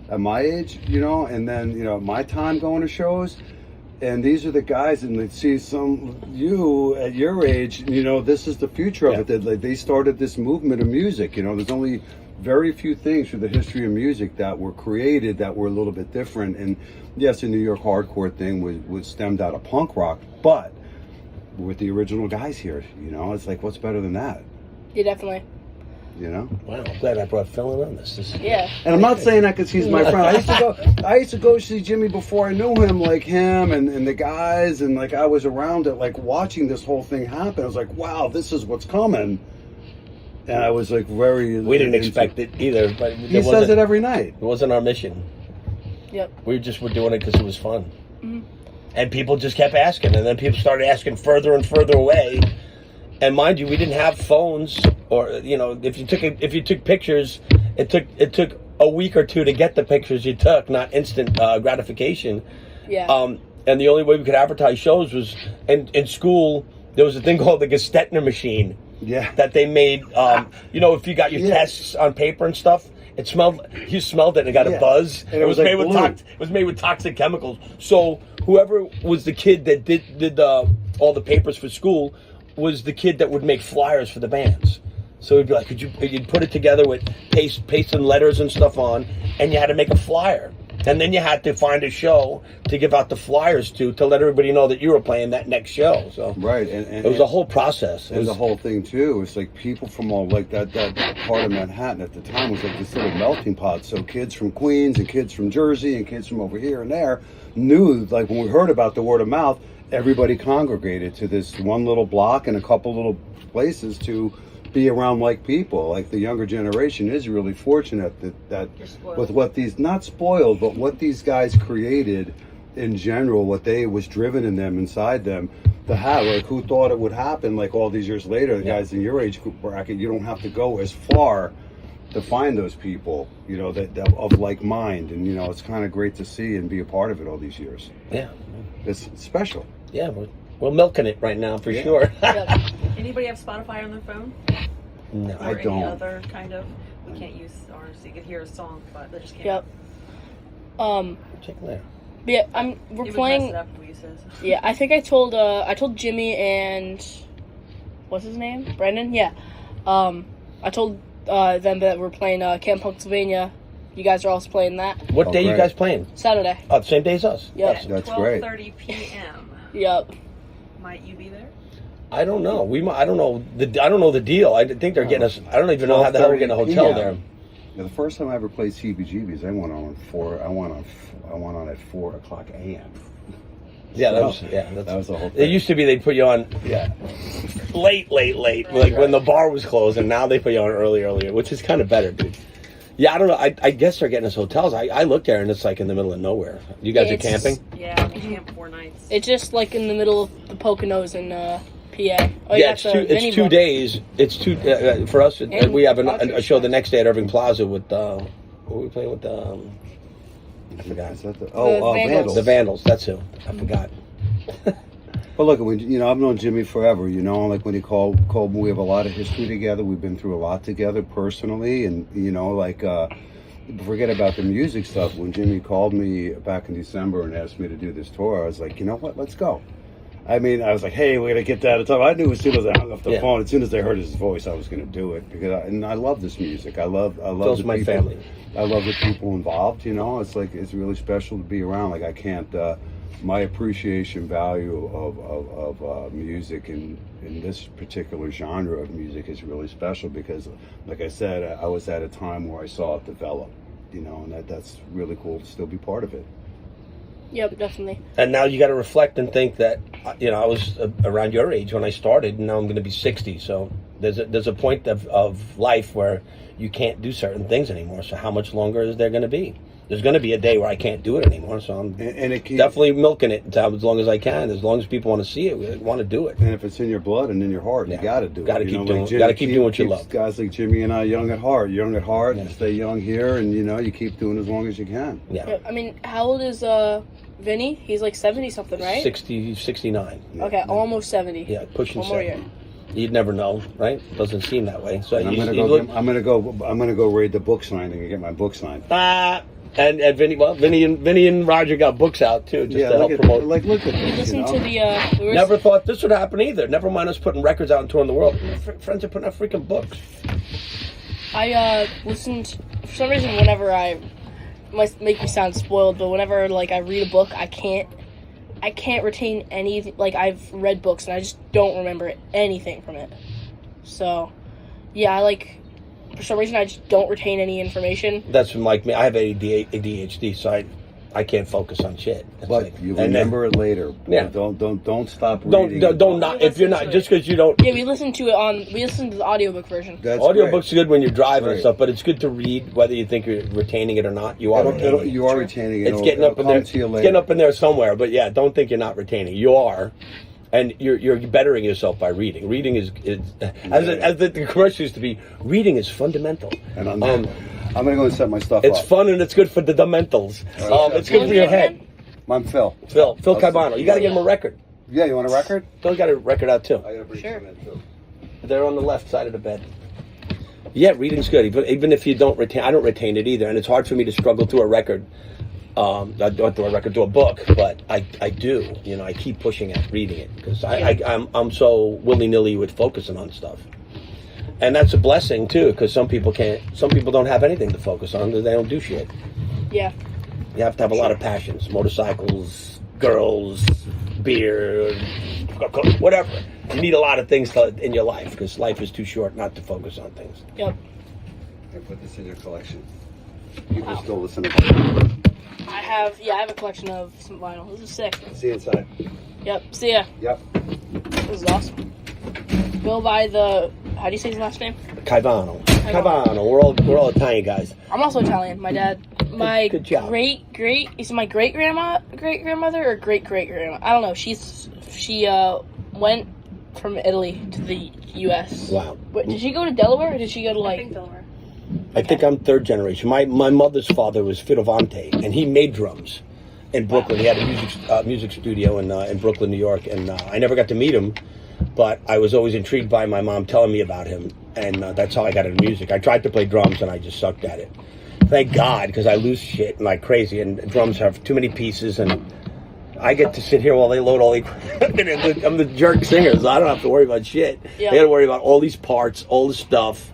at my age, you know, and then, you know, my time going to shows. And these are the guys, and they see you at your age, you know, this is the future of it. That like, they started this movement of music. You know, there's only very few things through the history of music that were created that were a little bit different. And yes, the New York hardcore thing was stemmed out of punk rock, but with the original guys here, you know, it's like, what's better than that? Yeah, definitely. You know? Wow, I'm glad I brought Phil in on this. Yeah. And I'm not saying that because he's my friend. I used to go see Jimmy before I knew him, like him and the guys, and like I was around it, like watching this whole thing happen. I was like, wow, this is what's coming. And I was like very. We didn't expect it either, but He says it every night. It wasn't our mission. Yep. We just were doing it because it was fun. And people just kept asking, and then people started asking further and further away. And mind you, we didn't have phones, or you know, if you took pictures, it took a week or two to get the pictures you took, not instant gratification. Yeah. And the only way we could advertise shows was in school. There was a thing called the Gestetner machine. Yeah. That they made. You know, if you got your Yeah. tests on paper and stuff, it smelled. You smelled it and it got a Yeah. buzz. And it was like made with blue. it was made with toxic chemicals. So whoever was the kid that did all the papers for school was the kid that would make flyers for the bands. So it'd be like, you'd put it together with pasting letters and stuff on, and you had to make a flyer. And then you had to find a show to give out the flyers to let everybody know that you were playing that next show. So Right, and it was a whole process. And the whole thing too, it's like people from all like that part of Manhattan at the time was like this little melting pot. So kids from Queens and kids from Jersey and kids from over here and there knew, like when we heard about the word of mouth, everybody congregated to this one little block and a couple little places to be around like people. Like the younger generation is really fortunate that with what these, not spoiled, but what these guys created in general, what they was driven in them, inside them, to have, like who thought it would happen like all these years later, the guys in your age group bracket, you don't have to go as far to find those people, you know, that of like mind. And, you know, it's kind of great to see and be a part of it all these years. Yeah. It's special. Yeah, we're milking it right now for sure. Anybody have Spotify on their phone? No, Or I any don't. other kind of? We can't use ours. You can hear a song, but they just can't. Yep. Check there. Yeah, we're He would mess playing. it up if we use his. Yeah, I think I told Jimmy and what's his name? Brendan? Yeah. I told them that we're playing Camp Pennsylvania. You guys are also playing that. What day you great. guys playing? Saturday. Oh, the same day as us. Yep. Yes. That's great. 12:30 p.m. Yep. Might you be there? I don't know. I don't know the deal. I think they're getting us. I don't even know how the hell we're getting a hotel 12:30 there. Yeah, the first time I ever played CBGBs, I went on at 4 o'clock a.m. Yeah, that was the whole It thing. used to be they'd put you on late, like when the bar was closed, and now they put you on earlier, which is kind of better, dude. Yeah, I don't know. I guess they're getting us hotels. I looked there and it's like in the middle of nowhere. You guys are camping? Yeah, we camped 4 nights. It's just like in the middle of the Poconos in PA. Oh, Yeah, it's 2 days. It's two for us. And We have a Padres. show the next day at Irving Plaza with what were we playing with? I forgot. Is that Vandals. Vandals. The Vandals. That's who. I forgot. But look, I've known Jimmy forever. You know, like when he called me, we have a lot of history together. We've been through a lot together personally, and forget about the music stuff. When Jimmy called me back in December and asked me to do this tour, I was like, you know what? Let's go. I mean, I was like, hey, we're gonna get that at time. I knew as soon as I hung up the phone, as soon as I heard his voice, I was gonna do it because I love this music. I love Those the my people. family. I love the people involved. You know, it's like it's really special to be around. Like I can't. My appreciation value of music in this particular genre of music is really special because, like I said, I was at a time where I saw it develop. You know, and that's really cool to still be part of it. Yep, definitely. And now you got to reflect and think that, I was around your age when I started, and now I'm going to be 60. So there's a point of life where you can't do certain things anymore. So how much longer is there going to be? There's going to be a day where I can't do it anymore. So I'm definitely milking it as long as I can. As long as people want to see it, we want to do it. And if it's in your blood and in your heart, you got to do it. Got to keep doing. Got to keep doing what you love. Guys like Jimmy and I, young at heart, and stay young here, and you keep doing as long as you can. Yeah. I mean, how old is Vinny? He's like 70 something, right? 69. Okay, almost 70. Yeah, pushing 70. One more year. You'd never know, right? Doesn't seem that way. So And I'm gonna go read the book signing and get my book signed. And Vinny and Roger got books out too, just to help promote. Look at We this. listened to the. Never thought this would happen either. Never mind us putting records out and touring the world. Friends are putting out freaking books. I listened for some reason whenever I might make me sound spoiled, but whenever like I read a book, I can't retain any. Like I've read books and I just don't remember anything from it. So, yeah, for some reason I just don't retain any information. That's like me. I have ADHD, so I can't focus on shit. But you remember it later. Yeah. Don't stop reading. Don't not if you're not just because you don't. Yeah, we listened to the audiobook version. That's Audiobook's good when you're driving and Right. stuff, but it's good to read whether you think you're retaining it or not. You are retaining it. You are retaining it. It's getting up in there. It's getting up in there somewhere, but yeah, don't think you're not retaining. You are, and you're bettering yourself by reading. Reading is as the commercial used to be. Reading is fundamental. And I'm gonna go and set my stuff It's up. fun and it's good for the mentals. It's good for your head. I'm Phil. Phil Caibano. You got to get him a record. Yeah, you want a record? Phil got a record out too. I gotta bring Sure. some in too. They're on the left side of the bed. Yeah, reading's good. Even if you don't retain, I don't retain it either, and it's hard for me to struggle through a record. Not through a record, through a book, but I do. I keep pushing at reading it because I'm so willy nilly with focusing on stuff, and that's a blessing too. Because some people can't. Some people don't have anything to focus on because they don't do shit. Yeah. You have to have a lot of passions. Motorcycles, girls, beer, whatever. You need a lot of things in your life because life is too short not to focus on things. Yep. I put this in your collection. People Wow. still listen to vinyl. I have a collection of some vinyl. This is sick. See inside. Yep. See ya. Yep. This is awesome. Go by the. How do you say his last name? Caivano. We're all Italian guys. I'm also Italian. My dad. My Good job. is it my great grandmother or great grandma? I don't know. She went from Italy to the U.S. Wow. Wait, did she go to Delaware or did she go to I think like? Delaware. I think I'm third generation. My mother's father was Fidavante, and he made drums in Brooklyn. He had a music studio in Brooklyn, New York, and I never got to meet him, but I was always intrigued by my mom telling me about him, and that's how I got into music. I tried to play drums, and I just sucked at it. Thank God, because I lose shit like crazy, and drums have too many pieces, and I get to sit here while they load all the equipment. I'm the jerk singer, so I don't have to worry about shit. Yeah. I got to worry about all these parts, all the stuff,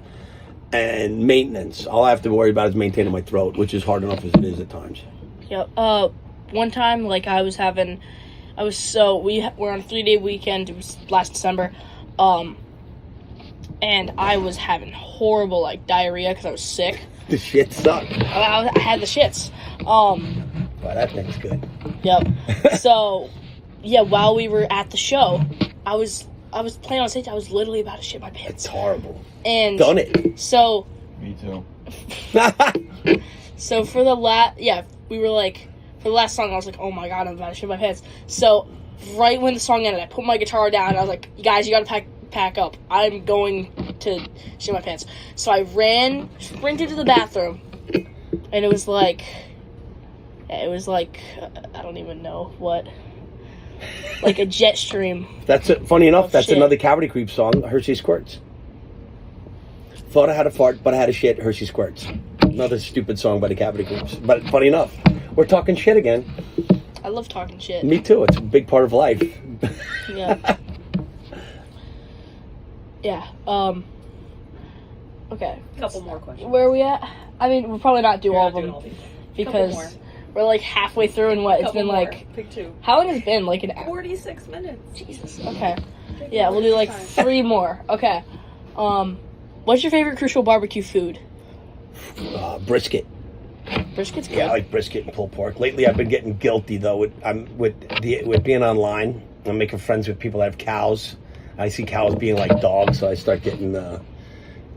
and maintenance. All I have to worry about is maintaining my throat, which is hard enough as it is at times. Yep. One time, like we were on a 3-day weekend. It was last December, and I was having horrible like diarrhea because I was sick. The shit sucked. I had the shits. Wow, that thing's good. Yep. So, yeah, while we were at the show, I was playing on stage. I was literally about to shit my pants. It's horrible. And Done it. So, Me too. so for the last song, I was like, oh my God, I'm about to shit my pants. So, right when the song ended, I put my guitar down, and I was like, you guys, you gotta pack up. I'm going to shit my pants. So I sprinted to the bathroom, and it was like, I don't even know what, like a jet stream. That's it. Funny enough, that's shit. another Cavity Creep song, Hershey Squirts. Thought I had a fart, but I had a shit, Hershey Squirts. Another stupid song by the Cavity Creeps. But funny enough, we're talking shit again. I love talking shit. Me too. It's a big part of life. Yeah. Yeah. Okay. Couple more questions. Where are we at? I mean, we'll probably not do You're all not of doing them all these. because Couple we're like halfway through, and what? It's Couple been more. like, Pick two. how long has it been? Like an hour? 46 minutes. Jesus. Okay. Yeah, we'll do like 3 more. Okay. What's your favorite Crucial barbecue food? Brisket. Brisket's good. Yeah, I like brisket and pulled pork. Lately, I've been getting guilty though. With being online, I'm making friends with people that have cows. I see cows being like dogs, so I start getting the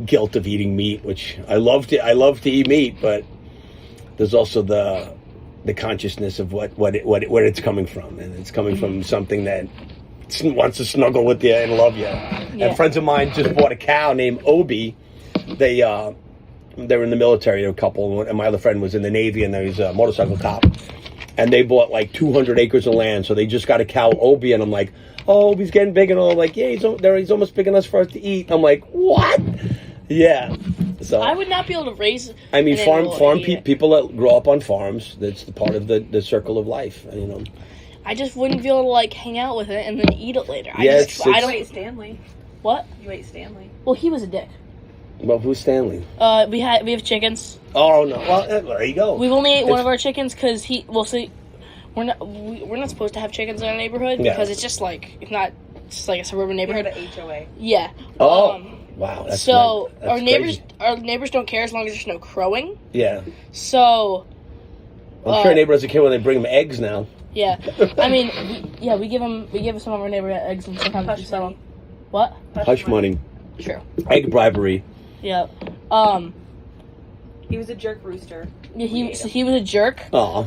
guilt of eating meat, which I love to eat meat, but there's also the consciousness of where it's coming from, and it's coming from something that wants to snuggle with you and love you. Yeah. And friends of mine just bought a cow named Obi. They were in the military, a couple, and my other friend was in the Navy, and he's a motorcycle cop. And they bought like 200 acres of land, so they just got a cow, Obi, and I'm like, oh, Obi's getting big and all. I'm like, yeah, he's almost big enough for us to eat. I'm like, what? Yeah. So I would not be able to raise. I mean, an farm animal and eat it. people that grow up on farms, that's the part of the circle of life. And, you know. I just wouldn't be able to like hang out with it and then eat it later. Yeah, I don't. Wait, Stanley. What? You ate Stanley. Well, he was a dick. Well, who's Stanley? We have chickens. Oh no! Well, there you go. We've only ate one It's- of our chickens because we're not supposed to have chickens in our neighborhood Yeah. because it's just like it's like a suburban You neighborhood. had the HOA. Yeah. Oh, wow. That's So that's our neighbors crazy. don't care as long as there's no crowing. Yeah, So I'm sure neighbors don't care when they bring them eggs now. yeah, I mean we give some of our neighbor eggs and sometimes we Hush sell money. them. What? Hush money, True. egg bribery. Yeah. He was a jerk rooster. Yeah, he was a jerk. Aw.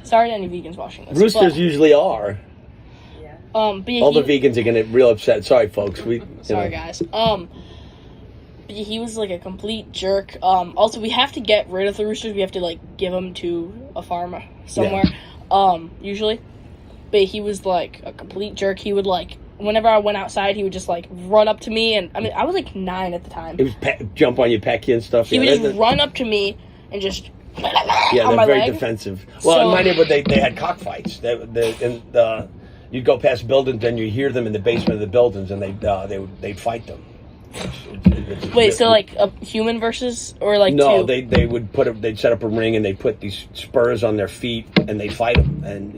Sorry to any vegans watching this. Roosters but, usually are. Yeah. but yeah, All the vegans are gonna get real upset. Sorry, folks. Sorry, guys. But yeah, he was like a complete jerk. Also, we have to get rid of the roosters. We have to like give them to a farm somewhere. Usually. But he was like a complete jerk. He would like whenever I went outside, he would just like run up to me, and I mean I was like 9 at the time. He was jump on you, peck you, and stuff. He would just run up to me and just. Yeah, on they're my very leg. defensive. Well, in my neighborhood, they had cockfights. You'd go past buildings, and you hear them in the basement of the buildings, and they'd fight them. Wait, so like a human versus or like no, two? they'd set up a ring and they put these spurs on their feet and they fight them, and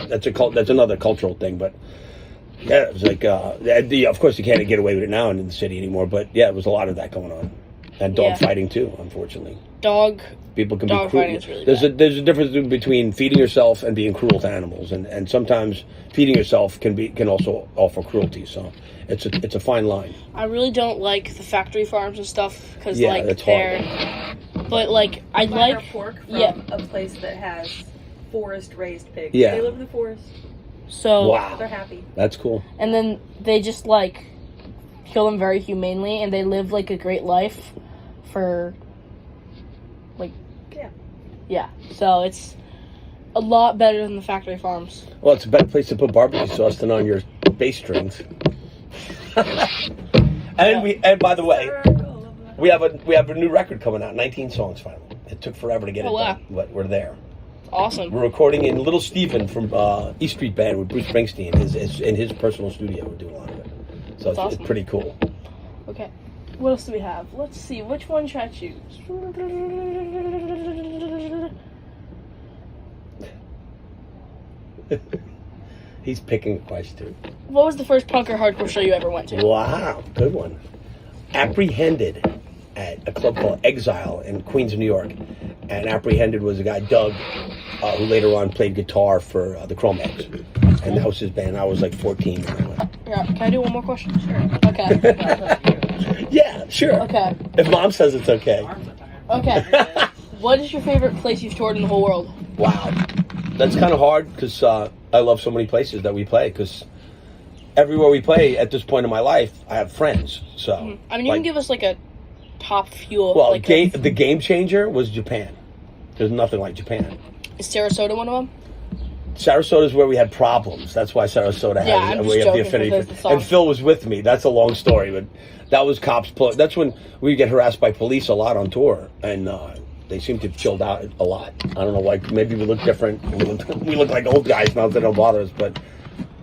that's another cultural thing, but yeah, it was like of course you can't get away with it now in the city anymore, but yeah, it was a lot of that going on, and dog fighting too, unfortunately. Dog People can be cruel. fighting is really there's bad. there's a difference between feeding yourself and being cruel to animals, and sometimes feeding yourself can also offer cruelty. So it's a fine line. I really don't like the factory farms and stuff because that's they're. horrible. But like I Buy like our pork from yeah. a place that has forest raised pigs. Yeah. They live in the forest. So Wow, They're happy. that's cool. and then they just like kill them very humanely, and they live like a great life for like yeah. So it's a lot better than the factory farms. Well, it's a better place to put barbecue sauce than on your bass strings. And by the way, we have a new record coming out, 19 songs finally. It took forever to get it done, but we're there. Awesome. We're recording in Little Steven from East Street Band with Bruce Springsteen. In his personal studio, we're doing a lot of it. So That's it's pretty cool. Okay. What else do we have? Let's see. Which one should I choose? He's picking a question. What was the first punk or hardcore show you ever went to? Wow, good one. Apprehended at a club called Exile in Queens, New York. And Apprehended was a guy, Doug, who later on played guitar for the Cro-Mags. And that was his band. I was like 14 when I went. Yeah. Can I do one more question? Sure. Okay. Yeah, sure. Okay. If Mom says it's okay. Okay. What is your favorite place you've toured in the whole world? Wow. That's kind of hard because I love so many places that we play, because everywhere we play at this point in my life, I have friends. So I mean, you can give us like a top few. Well, like the game changer was Japan. There's nothing like Japan. Is Sarasota one of them? Sarasota is where we had problems. That's why Sarasota Yeah, had I'm we just have the joking, affinity. because it's the And song. Phil was with me. That's a long story, but that was cops. That's when we get harassed by police a lot on tour, and they seem to have chilled out a lot. I don't know why. Maybe we look different. We look like old guys now, that don't bother us. But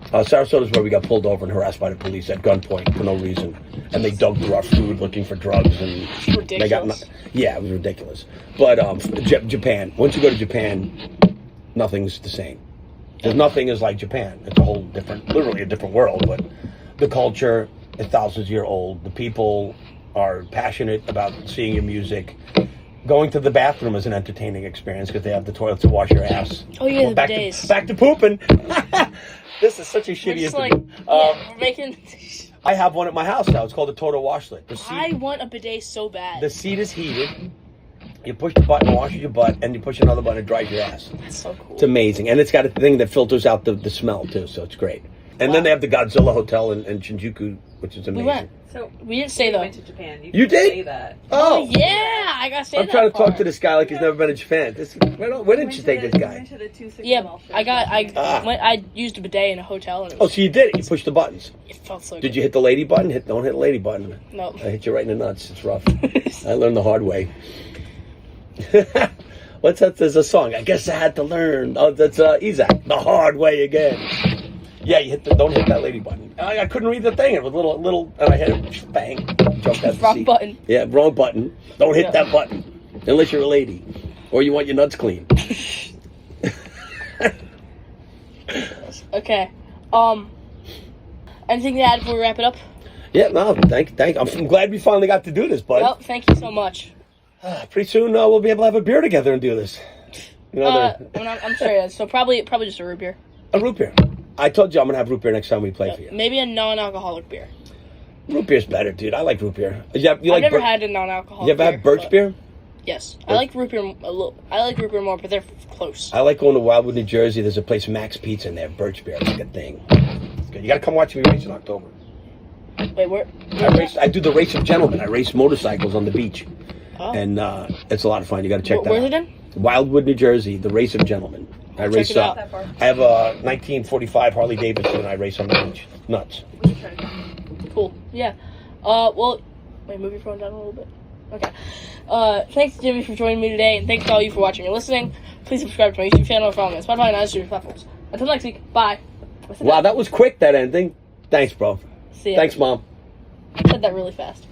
Sarasota is where we got pulled over and harassed by the police at gunpoint for no reason, and they dug through our food looking for drugs, and Ridiculous. yeah, it was ridiculous. But Japan. Once you go to Japan, nothing's the same. There's nothing is like Japan. It's a whole different, literally a different world. But the culture is thousands years old. The people are passionate about seeing your music. Going to the bathroom is an entertaining experience because they have the toilets to wash your ass. Oh yeah, Well, the back bidets. back to pooping. This is such a We're shitty just interview. we're making. I have one at my house now. It's called a Total Washlet. I want a bidet so bad. The seat is heated. You push the button, washes your butt, and you push another button, it dries your ass. That's so cool. It's amazing. And it's got a thing that filters out the smell, too, so it's great. And then they have the Godzilla Hotel in Shinjuku, which is amazing. We went. So We didn't say we though. went to Japan. You You can did? Say that. Oh, Yeah, I gotta say I'm that trying to talk part. to this guy like he's never been to Japan. Where didn't you take this We guy? went to the 260 Yeah, mall show. I used a bidet in a hotel and it, Oh, was, so you did it. You pushed the buttons. it felt so Did good. you hit the lady button? Don't hit the lady button. No. I hit you right in the nuts. It's rough. I learned the hard way. What's that? There's a song. I guess I had to learn. Oh, that's Isaac. The hard way again. Yeah, don't hit that lady button. I couldn't read the thing. It was little, and I hit it. Bang. Jumped out the Wrong seat. button. Yeah, wrong button. Don't hit Yeah. that button. Unless you're a lady. Or you want your nuts clean. Okay. Anything to add before we wrap it up? Yeah, no, thank. I'm glad we finally got to do this, bud. Well, thank you so much. Pretty soon we'll be able to have a beer together and do this. You know, I'm serious. So probably just a root beer. a root beer. I told you I'm gonna have root beer next time we play for you. Maybe a non-alcoholic beer. Root beer's better, dude. I like root beer. I've like never had a non-alcoholic. You ever had birch but- beer? Yes, I like root beer a little. I like root beer more, but they're close. I like going to Wildwood, New Jersey. There's a place, Max Pizza, and they have birch beer. It's like a thing. It's good. You gotta come watch me race in October. Wait, where? I do the race of gentlemen. I race motorcycles on the beach, Oh. and it's a lot of fun. You gotta check that Where's out. it in? Wildwood, New Jersey. The race of gentlemen. I Check race. it out. I have a 1945 Harley Davidson, and I race on the beach. Nuts. Cool. Yeah. Well, wait, move your phone down a little bit. Okay. Thanks, Jimmy, for joining me today, and thanks to all you for watching and listening. Please subscribe to my YouTube channel and follow me on Spotify and other streaming platforms. Until next week, bye. Wow, that was quick, that ending. Thanks, bro. See ya. Thanks, Mom. I said that really fast.